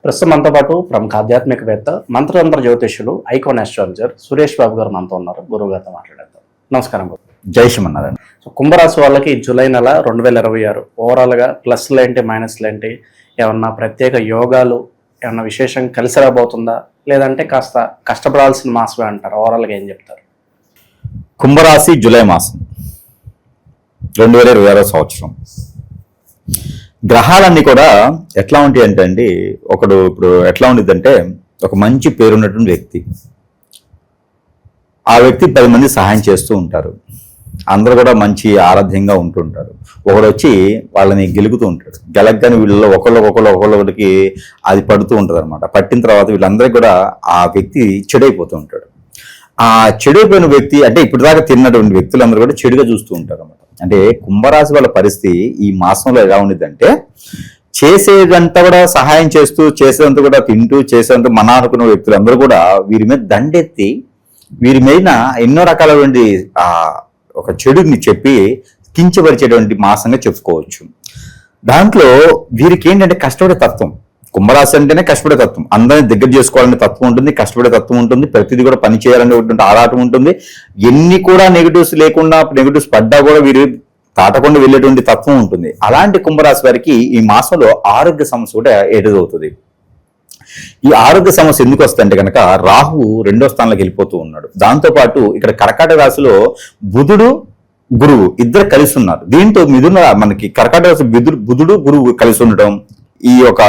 ప్రస్తుతం మనతో పాటు ప్రముఖ ఆధ్యాత్మికవేత్త మంత్రతంత్ర జ్యోతిష్యులు ఐకాన్ ఆస్ట్రాలజర్ సురేష్ బాబు గారు మనతో ఉన్నారు. గురువు గారితో మాట్లాడేద్దాం. నమస్కారం గురు. జై శ్రీమన్నారాయణ. సో కుంభరాశి వాళ్ళకి జూలై నెల 2026 ఓవరాల్గా ప్లస్లు ఏంటి మైనస్లు ఏంటి, ఏమన్నా ప్రత్యేక యోగాలు ఏమన్నా విశేషం కలిసి రాబోతుందా, లేదంటే కాస్త కష్టపడాల్సిన మాసమే అంటారు? ఓవరాల్గా ఏం చెప్తారు? కుంభరాశి జూలై మాసం 2026 సంవత్సరం గ్రహాలన్నీ కూడా ఎట్లా ఉంటాయి అంటే అండి, ఒకడు ఇప్పుడు ఎట్లా ఉండిద్దంటే, ఒక మంచి పేరున్నటువంటి వ్యక్తి, ఆ వ్యక్తి 10 మంది సహాయం చేస్తూ ఉంటారు. అందరూ కూడా మంచి ఆరాధ్యంగా ఉంటుంటారు. ఒకడు వచ్చి వాళ్ళని గెలుగుతూ ఉంటాడు. గెలగ్గానే వీళ్ళలో ఒకళ్ళకి అది పడుతూ ఉంటుంది అనమాట. పట్టిన తర్వాత వీళ్ళందరికీ కూడా ఆ వ్యక్తి చెడైపోతూ ఉంటాడు. ఆ చెడైపోయిన వ్యక్తి అంటే ఇప్పుడు దాకా తిన్నటువంటి వ్యక్తులందరూ కూడా చెడుగా చూస్తూ ఉంటారు అనమాట. అంటే కుంభరాశి వాళ్ళ పరిస్థితి ఈ మాసంలో ఎలా ఉండిద్దంటే, చేసేదంతా కూడా సహాయం చేస్తూ, చేసేదంతా కూడా తింటూ, చేసేదంతా మన అనుకున్న వ్యక్తులందరూ కూడా వీరి మీద దండెత్తి వీరి మీద ఎన్నో రకాలైనటువంటి ఒక చెడుని చెప్పి కించపరిచేటువంటి మాసంగా చెప్పుకోవచ్చు. దాంట్లో వీరికి ఏంటంటే కష్టపడే తత్వం. కుంభరాశి అంటేనే కష్టపడే తత్వం. అందరినీ దగ్గర చేసుకోవాలనే తత్వం ఉంటుంది, కష్టపడే తత్వం ఉంటుంది, ప్రతిదీ కూడా పని చేయాలనేటువంటి ఆరాటం ఉంటుంది. ఎన్ని కూడా నెగిటివ్స్ లేకుండా, నెగిటివ్స్ పడ్డా కూడా వీరు తాటకుండా వెళ్ళేటువంటి తత్వం ఉంటుంది. అలాంటి కుంభరాశి వారికి ఈ మాసంలో ఆరోగ్య సమస్య కూడా ఎదురవుతుంది. ఈ ఆరోగ్య సమస్య ఎందుకు వస్తుందంటే కనుక, రాహు 2వ స్థానంలోకి వెళ్ళిపోతూ ఉన్నాడు. దాంతోపాటు ఇక్కడ కర్కాటక రాశిలో బుధుడు గురువు ఇద్దరు కలిసి ఉన్నారు. దీంతో మిథున మనకి కర్కాటక రాశి బుధుడు గురువు కలిసి ఉండటం ఈ యొక్క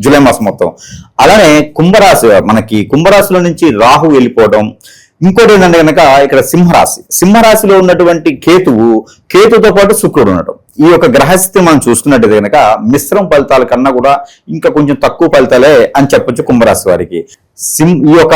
జూలై మాసం మొత్తం. అలానే కుంభరాశిలో నుంచి రాహు వెళ్ళిపోవడం. ఇంకోటి ఏంటంటే కనుక ఇక్కడ సింహరాశిలో ఉన్నటువంటి కేతుతో పాటు శుక్రుడు ఉండటం. ఈ యొక్క గ్రహస్థితి మనం చూసుకున్నట్టయితే కనుక మిశ్రమ ఫలితాల కన్నా కూడా ఇంకా కొంచెం తక్కువ ఫలితాలే అని చెప్పొచ్చు కుంభరాశి వారికి. ఈ యొక్క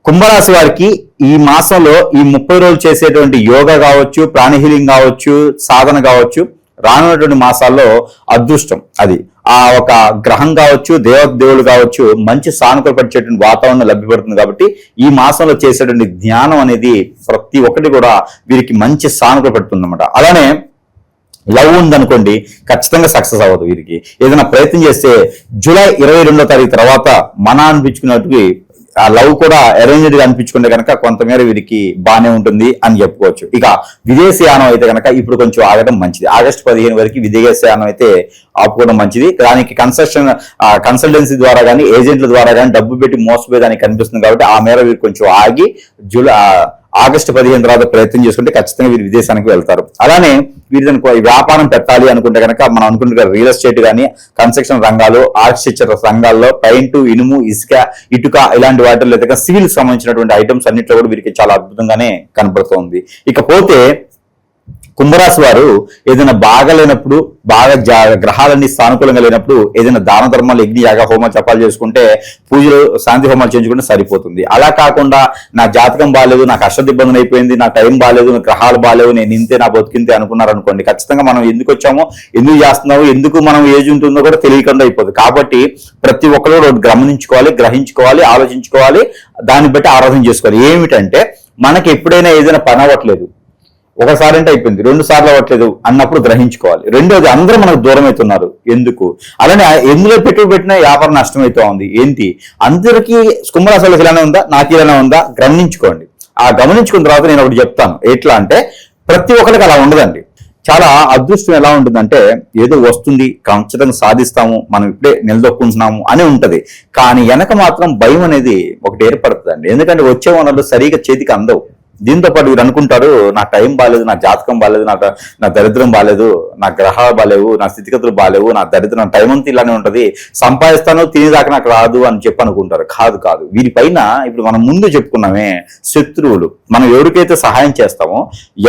కుంభరాశి వారికి ఈ మాసంలో ఈ 30 రోజులు చేసేటువంటి యోగా కావచ్చు, ప్రాణ హీలింగ్ కావచ్చు, సాధన కావచ్చు, రానున్నటువంటి మాసాల్లో అదృష్టం అది ఆ ఒక గ్రహం కావచ్చు, దేవుడు కావచ్చు, మంచి సానుకూలపరిచేటువంటి వాతావరణం లభ్యపడుతుంది. కాబట్టి ఈ మాసంలో చేసేటువంటి ధ్యానం అనేది ప్రతి ఒక్కటి కూడా వీరికి మంచి సానుకూలపడుతుంది అన్నమాట. అలానే లవ్ ఉందనుకోండి, ఖచ్చితంగా సక్సెస్ అవ్వదు. వీరికి ఏదైనా ప్రయత్నం చేస్తే జూలై 22వ తారీఖు తర్వాత మన అనిపించుకున్నట్టు ఆ లవ్ కూడా అరేంజ్డ్ గా అనిపించుకుంటే కనుక కొంతమేర వీరికి బాగానే ఉంటుంది అని చెప్పుకోవచ్చు. ఇక విదేశీయానం అయితే కనుక ఇప్పుడు కొంచెం ఆగడం మంచిది. ఆగస్టు 15 వరకు విదేశీయానం అయితే ఆపుకోవడం మంచిది. దానికి కన్సల్టెన్సీ ద్వారా కానీ, ఏజెంట్ల ద్వారా కానీ డబ్బు పెట్టి మోసపోయేదానికి కనిపిస్తుంది. కాబట్టి ఆ మేర వీరు కొంచెం ఆగి ఆగస్టు 15 తర్వాత ప్రయత్నం చేసుకుంటే ఖచ్చితంగా వీరు విదేశానికి వెళ్తారు. అలానే వీరు వ్యాపారం పెట్టాలి అనుకుంటే కనుక మనం అనుకుంటే రియల్ ఎస్టేట్ కానీ, కన్స్ట్రక్షన్ రంగాలు, ఆర్కిటెక్చర్ రంగాల్లో పెయింట్, ఇనుము, ఇటుక ఇలాంటి వాటిల్లో అయితే సివిల్ సంబంధించినటువంటి ఐటమ్స్ అన్నింటిలో కూడా వీరికి చాలా అద్భుతంగానే కనబడుతోంది. ఇకపోతే కుంభరాశి వారు ఏదైనా బాగాలేనప్పుడు, గ్రహాలన్నీ సానుకూలంగా లేనప్పుడు ఏదైనా దాన ధర్మాలు, యజ్ఞ యాగ హోమ జపాలు చేసుకుంటే, పూజలు శాంతి హోమాలు చేయించుకుంటే సరిపోతుంది. అలా కాకుండా నా జాతకం బాగాలేదు, నాకు అష్టదిబ్బంది అయిపోయింది, నా టైం బాగాలేదు, నా గ్రహాలు బాగాలేవు, నేను ఇంతే, నా బతికింతే అనుకున్నారనుకోండి, ఖచ్చితంగా మనం ఎందుకు వచ్చామో, ఎందుకు చేస్తున్నామో, ఎందుకు మనం ఏజ్ ఉంటుందో కూడా తెలియకుండా అయిపోతుంది. కాబట్టి ప్రతి ఒక్కరు గమనించుకోవాలి, గ్రహించుకోవాలి, ఆలోచించుకోవాలి, దాన్ని బట్టి ఆరాధన చేసుకోవాలి. ఏమిటంటే మనకి ఎప్పుడైనా ఏదైనా పని అవ్వట్లేదు, ఒకసారి అంటే అయిపోయింది, 2 సార్లు అవ్వట్లేదు అన్నప్పుడు గ్రహించుకోవాలి. రెండోది, అందరూ మనకు దూరం అవుతున్నారు ఎందుకు, అలానే ఎందులో పెట్టుబడి పెట్టినా వ్యాపారం నష్టమైతే ఉంది ఏంటి, అందరికీ కుంభరాశి వాళ్ళకి ఇలానే ఉందా, నాకు ఇలానే ఉందా గమనించుకోండి. ఆ గమనించుకున్న తర్వాత నేను ఒకటి చెప్తాను. ఎట్లా అంటే ప్రతి ఒక్కరికి అలా ఉండదండి. చాలా అదృష్టం ఎలా ఉంటుందంటే, ఏదో వస్తుంది, ఖచ్చితంగా సాధిస్తాము, మనం ఇప్పుడే నిలదొక్కుంటున్నాము అని ఉంటది. కానీ వెనక మాత్రం భయం అనేది ఒకటి ఏర్పడుతుందండి. ఎందుకంటే వచ్చే వనరులు సరిగా చేతికి అందవు. దీంతో పాటు వీరు అనుకుంటారు, నా టైం బాగాలేదు, నా జాతకం బాగాలేదు, నా దరిద్రం బాగాలేదు, నా గ్రహాలు బాగాలేవు, నా స్థితిగతులు బాగాలేవు, నా దరిద్రం, నా టైం అంతా ఇలానే ఉంటది, సంపాదిస్తాను తినేదాకా నాకు రాదు అని చెప్పి అనుకుంటారు. కాదు. వీరిపైన ఇప్పుడు మనం ముందు చెప్పుకున్నామే శత్రువులు. మనం ఎవరికైతే సహాయం చేస్తామో,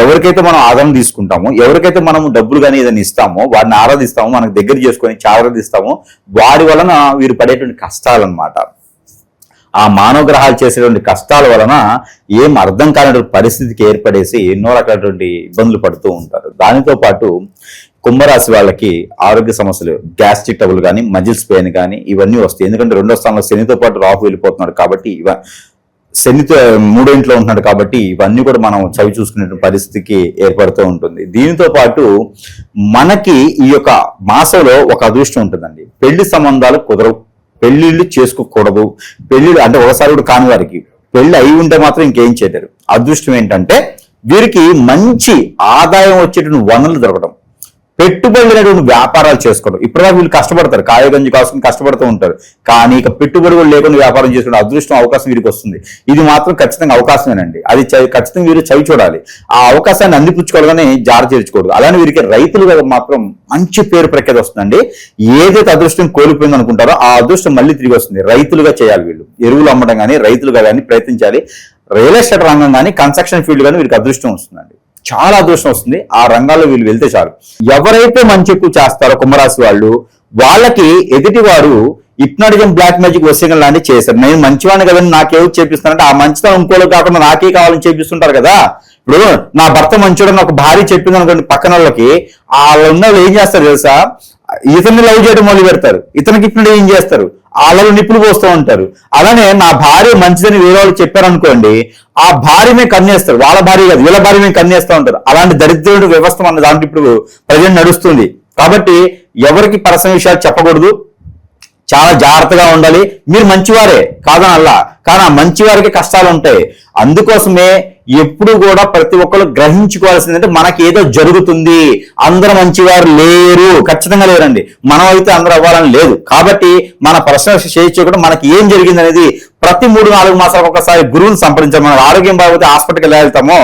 ఎవరికైతే మనం ఆదరణ తీసుకుంటామో, ఎవరికైతే మనం డబ్బులు కానీ ఏదైనా ఇస్తామో, వాడిని ఆరాధిస్తామో, మనకు దగ్గర చేసుకొని చావరాధిస్తామో, వాడి వలన వీరు పడేటువంటి కష్టాలన్నమాట. ఆ మానవ గ్రహాలు చేసేటువంటి కష్టాల వలన ఏం అర్థం కానటువంటి పరిస్థితికి ఏర్పడేసి ఎన్నో రకాలటువంటి ఇబ్బందులు పడుతూ ఉంటారు. దానితో పాటు కుంభరాశి వాళ్ళకి ఆరోగ్య సమస్యలు, గ్యాస్ట్రిక్ ట్రబుల్ కానీ, మజిల్స్ పెయిన్ కానీ ఇవన్నీ వస్తాయి. ఎందుకంటే 2వ స్థానంలో శనితో పాటు రాహు వెళ్ళిపోతున్నాడు కాబట్టి, శనితో 3వ ఇంట్లో ఉంటున్నాడు కాబట్టి ఇవన్నీ కూడా మనం చవి చూసుకునే పరిస్థితికి ఏర్పడుతూ ఉంటుంది. దీనితో పాటు మనకి ఈ యొక్క మాసంలో ఒక అదృష్టం ఉంటుందండి. పెళ్లి సంబంధాలు కుదరవు, పెళ్లిళ్ళు చేసుకోకూడదు. పెళ్లిళ్ళు అంటే ఒకసారి కూడా కాని వారికి పెళ్లి అయి ఉంటే మాత్రం ఇంకేం చేయలేరు. అదృష్టం ఏంటంటే వీరికి మంచి ఆదాయం వచ్చేటువంటి వనరులు దొరకడం, పెట్టుబడులైనటువంటి వ్యాపారాలు చేసుకోవడం. ఇప్పటిదాకా వీళ్ళు కష్టపడతారు, కాయగంజి కాసుకుని కష్టపడుతూ ఉంటారు, కానీ ఇక పెట్టుబడులు లేకుండా వ్యాపారం చేసుకునే అదృష్టం అవకాశం వీరికి వస్తుంది. ఇది మాత్రం ఖచ్చితంగా అవకాశమేనండి. అది ఖచ్చితంగా వీరు చవి చూడాలి. ఆ అవకాశాన్ని అందిపుచ్చుకోవాలని జార చేర్చకూడదు. అలానే వీరికి రైతులుగా మాత్రం మంచి పేరు ప్రఖ్యాతి వస్తుందండి. ఏదైతే అదృష్టం కోల్పోయింది అనుకుంటారో ఆ అదృష్టం మళ్ళీ తిరిగి వస్తుంది. రైతులుగా చేయాలి వీళ్ళు, ఎరువులు అమ్మడం కానీ రైతులుగా కానీ ప్రయత్నించాలి. రియల్ ఎస్టేట్ రంగం కానీ కన్స్ట్రక్షన్ ఫీల్డ్ కానీ వీరికి అదృష్టం వస్తుందండి, చాలా అదృష్టం వస్తుంది. ఆ రంగాల్లో వీళ్ళు వెళ్తే చాలు. ఎవరైతే మంచి ఎక్కువ చేస్తారో కుంభరాశి వాళ్ళు, వాళ్ళకి ఎదుటి వారు హిప్నాటిజం, బ్లాక్ మ్యాజిక్, వశీకరణ లాంటివి చేశారు. నేను మంచివాడిని కదండి నాకేవి చేపిస్తానంటే ఆ మంచితనం ఇంకోలో కాకుండా నాకే కావాలని చేపిస్తుంటారు కదా. ఇప్పుడు నా భర్త మంచోడని ఒక భార్య చెప్పింది అనుకోండి, పక్కన వాళ్ళకి వాళ్ళు ఉన్న వాళ్ళు ఏం చేస్తారు తెలుసా, ఇతన్ని లవ్ చేయడం మొదలు పెడతారు, ఇతనికి ఇప్పుడు ఏం చేస్తారు, వాళ్ళలో నిప్పులు పోస్తూ ఉంటారు. అలానే నా భార్య మంచిదని వేరే వాళ్ళు చెప్పారనుకోండి, ఆ భార్యమే కన్నేస్తారు, వాళ్ళ భార్య కాదు వీళ్ళ భార్య మేము కన్నేస్తూ ఉంటారు. అలాంటి దరిద్రుడు వ్యవస్థ మన దాంట్లో ఇప్పుడు ప్రజెంట్ నడుస్తుంది. కాబట్టి ఎవరికి పర్సనల్ విషయాలు చెప్పకూడదు, చాలా జాగ్రత్తగా ఉండాలి. మీరు మంచివారే కాదని అల్లా, కానీ ఆ మంచివారికి కష్టాలు ఉంటాయి. అందుకోసమే ఎప్పుడు కూడా ప్రతి ఒక్కరు గ్రహించుకోవాల్సిందంటే మనకి ఏదో జరుగుతుంది, అందరూ మంచివారు లేరు, ఖచ్చితంగా లేరండి. మనం అయితే అందరూ అవ్వాలని లేదు. కాబట్టి మన పర్సనల్ షేర్ చేయకుండా మనకి ఏం జరిగింది అనేది ప్రతి 3-4 మాసాలకు ఒకసారి గురువుని సంప్రదించాలి. మన ఆరోగ్యం బాగోతే హాస్పిటల్కి వెళ్తామో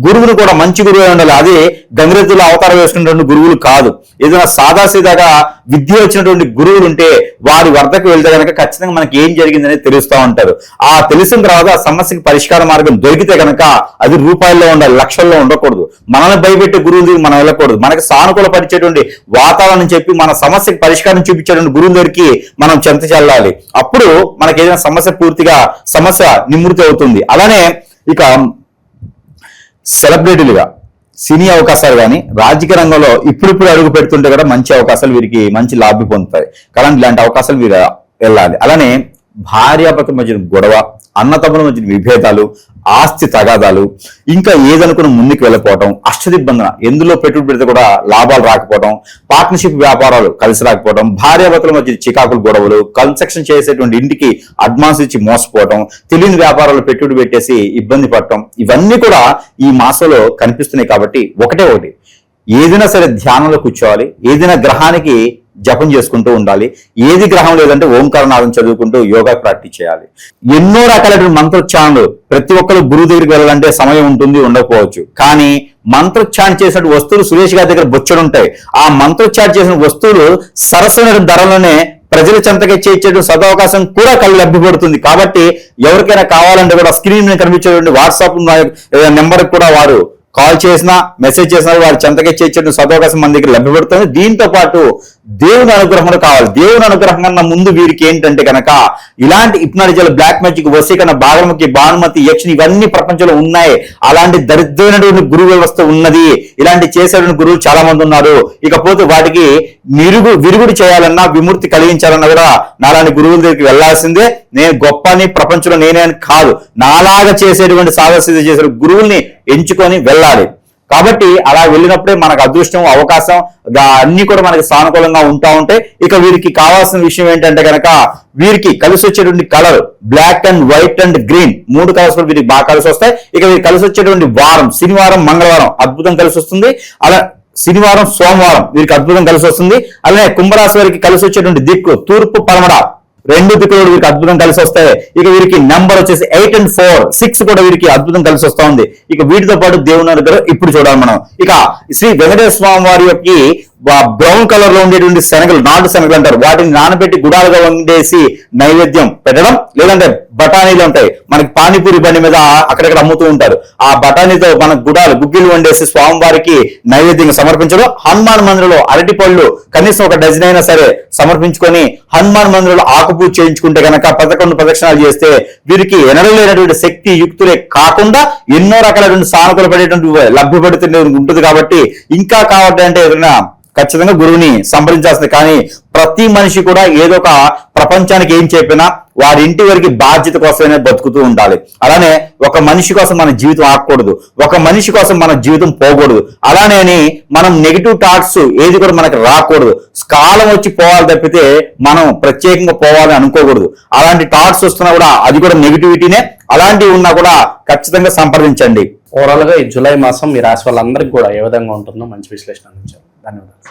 గురువుని కూడా మంచి గురువు ఉండాలి. అది గంగిరెద్దులో అవతారం వేసుకున్నటువంటి గురువులు కాదు. ఏదైనా సాదాసీదాగా విద్య వచ్చినటువంటి గురువులు ఉంటే వారి వద్దకు వెళ్తే కనుక ఖచ్చితంగా మనకి ఏం జరిగింది అనేది తెలుస్తూ ఉంటారు. ఆ తెలిసిన తర్వాత ఆ సమస్యకి పరిష్కార మార్గం దొరికితే కనుక అది రూపాయల్లో ఉండాలి, లక్షల్లో ఉండకూడదు. మనల్ని భయపెట్టే గురువుల దగ్గర మనం వెళ్ళకూడదు. మనకి సానుకూల పరిచేటువంటి వాతావరణం చెప్పి మన సమస్యకి పరిష్కారం చూపించేటువంటి గురువుల దగ్గరికి మనం చెంత చెల్లాలి. అప్పుడు మనకి ఏదైనా సమస్య నివృత్తి అవుతుంది. అలానే ఇక సెలబ్రిటీలుగా సినీ అవకాశాలు కానీ రాజకీయ రంగంలో ఇప్పుడిప్పుడు అడుగు పెడుతుంటే కూడా మంచి అవకాశాలు వీరికి మంచి లాభి పొందుతాయి. కానీ ఇలాంటి అవకాశాలు వీరు వెళ్ళాలి. అలానే భార్యాభర్తల మధ్య గొడవ, అన్నతమ్ముల మధ్య విభేదాలు, ఆస్తి తగాదాలు, ఇంకా ఏదనుకున్న ముందుకు వెళ్ళకపోవడం, అష్టదిబ్బందన, ఎందులో పెట్టుబడి పెడితే కూడా లాభాలు రాకపోవడం, పార్ట్నర్షిప్ వ్యాపారాలు కలిసి రాకపోవడం, భార్యాభర్తల మధ్య చికాకులు గొడవలు, కన్స్ట్రక్షన్ చేసేటువంటి ఇంటికి అడ్వాన్స్ ఇచ్చి మోసపోవడం, తెలియని వ్యాపారాలు పెట్టుబడి పెట్టేసి ఇబ్బంది పడటం, ఇవన్నీ కూడా ఈ మాసంలో కనిపిస్తున్నాయి. కాబట్టి ఒకటి ఏదైనా సరే ధ్యానంలో కూర్చోవాలి. ఏదైనా గ్రహానికి జపం చేసుకుంటూ ఉండాలి. ఏది గ్రహం లేదంటే ఓంకారనాదం చదువుకుంటూ యోగా ప్రాక్టీస్ చేయాలి. ఎన్నో రకాలైన మంత్రోచ్చారణలు, ప్రతి ఒక్కరు గురువు దగ్గరికి వెళ్ళాలంటే సమయం ఉంటుంది, ఉండకపోవచ్చు. కానీ మంత్రోచ్చారణ చేసిన వస్తువులు సురేష్ గారి దగ్గర బొచ్చడుంటాయి. ఆ మంత్రోచ్చారణ చేసిన వస్తువులు సరసమైన ధరలోనే ప్రజల చెంతకి చేర్చే సదవకాశం కూడా కళ్ళు లభ్యపడుతుంది. కాబట్టి ఎవరికైనా కావాలంటే కూడా స్క్రీన్ మీద కనిపించేటువంటి వాట్సాప్ నెంబర్కి కూడా వారు కాల్ చేసినా మెసేజ్ చేసినా వారి చెంతకి చేర్చే సదవకాశం మన దగ్గర లభ్యపడుతుంది. దీంతో పాటు దేవుని అనుగ్రహం కావాలి. దేవుని అనుగ్రహం కన్నా ముందు వీరికి ఏంటంటే కనుక ఇలాంటి హిప్నాటిజం, బ్లాక్ మ్యాజిక్, వశీకరణ, భాగముఖి, భానుమతి, యక్షిని ఇవన్నీ ప్రపంచంలో ఉన్నాయి. అలాంటి దరిద్రమైనటువంటి గురు వ్యవస్థ ఉన్నది. ఇలాంటి చేసేటువంటి గురువులు చాలా మంది ఉన్నారు. ఇకపోతే వాటికి విరుగుడు చేయాలన్నా, విముక్తి కలిగించాలన్నా కూడా నాలాంటి గురువుల దగ్గరికి వెళ్లాల్సిందే. నేను గొప్పని ప్రపంచంలో నేనే అని కాదు, నాలాగా చేసేటువంటి సాధన చేసే గురువుల్ని ఎంచుకొని వెళ్ళాలి. కాబట్టి అలా వెళ్ళినప్పుడే మనకు అదృష్టం, అవకాశం అన్ని కూడా మనకి సానుకూలంగా ఉంటా ఉంటాయి. ఇక వీరికి కావాల్సిన విషయం ఏంటంటే కనుక వీరికి కలిసి వచ్చేటువంటి colour black and white and green, 3 colours వీరికి బాగా కలిసి వస్తాయి. ఇక వీరికి కలిసి వచ్చేటువంటి వారం శనివారం, మంగళవారం అద్భుతం కలిసి వస్తుంది. అలా శనివారం, సోమవారం వీరికి అద్భుతం కలిసి వస్తుంది. అలానే కుంభరాశి వారికి కలిసి వచ్చేటువంటి దిక్కు తూర్పు, పడమర 2 దిక్కులు వీరికి అద్భుతం కలిసి వస్తాయి. ఇక వీరికి నెంబర్ వచ్చేసి 8 and 4, 6 కూడా వీరికి అద్భుతం కలిసి వస్తా ఉంది. ఇక వీటితో పాటు దేవుని దగ్గర ఇప్పుడు చూడాలి మనం. ఇక శ్రీ వెంకటేశ్వర స్వామి వారి యొక్క బ్రౌన్ కలర్ లో ఉండేటువంటి శనగలు, నాటు శనగలు అంటారు, వాటిని నానబెట్టి గుడాలుగా వండేసి నైవేద్యం పెట్టడం. లేదంటే బఠానీలు ఉంటాయి మనకి పానీపూరి బండి మీద అక్కడక్కడ అమ్ముతూ ఉంటారు. ఆ బఠానీతో మన గుగ్గిలు వండేసి స్వామివారికి నైవేద్యంగా సమర్పించడం. హనుమాన్ మందిరంలో అరటి పళ్ళు కనీసం 1 డజన్ అయినా సరే సమర్పించుకొని హనుమాన్ మందిరంలో ఆకుపూజ చేయించుకుంటే కనుక 11 ప్రదక్షిణాలు చేస్తే వీరికి ఎనడలేనటువంటి శక్తి యుక్తులే కాకుండా ఎన్నో రకాలైన సానుకూల పడేటువంటి లభ్యపడుతూ ఉంటుంది. కాబట్టి ఇంకా కావాలంటే ఏదైనా ఖచ్చితంగా గురువుని సంప్రదించాల్సింది. కానీ ప్రతి మనిషి కూడా ఏదో ఒక ప్రపంచానికి ఏం చెప్పినా వారి ఇంటి వరకు బాధ్యత కోసమే బతుకుతూ ఉండాలి. అలానే ఒక మనిషి కోసం మన జీవితం ఆగకూడదు, ఒక మనిషి కోసం మన జీవితం పోకూడదు. అలానే మనం నెగిటివ్ థాట్స్ ఏది కూడా మనకి రాకూడదు. కాలం వచ్చి పోవాలి తప్పితే మనం ప్రత్యేకంగా పోవాలని అనుకోకూడదు. అలాంటి థాట్స్ వస్తున్నా కూడా అది కూడా నెగిటివిటీనే. అలాంటివి ఉన్నా కూడా ఖచ్చితంగా సంప్రదించండి. ఓవరాల్ గా ఈ జూలై మాసం మీ రాశి వాళ్ళందరికీ కూడా ఏ విధంగా ఉంటుందో మంచి విశ్లేషణ అందించారు. ధన్యవాదాలు.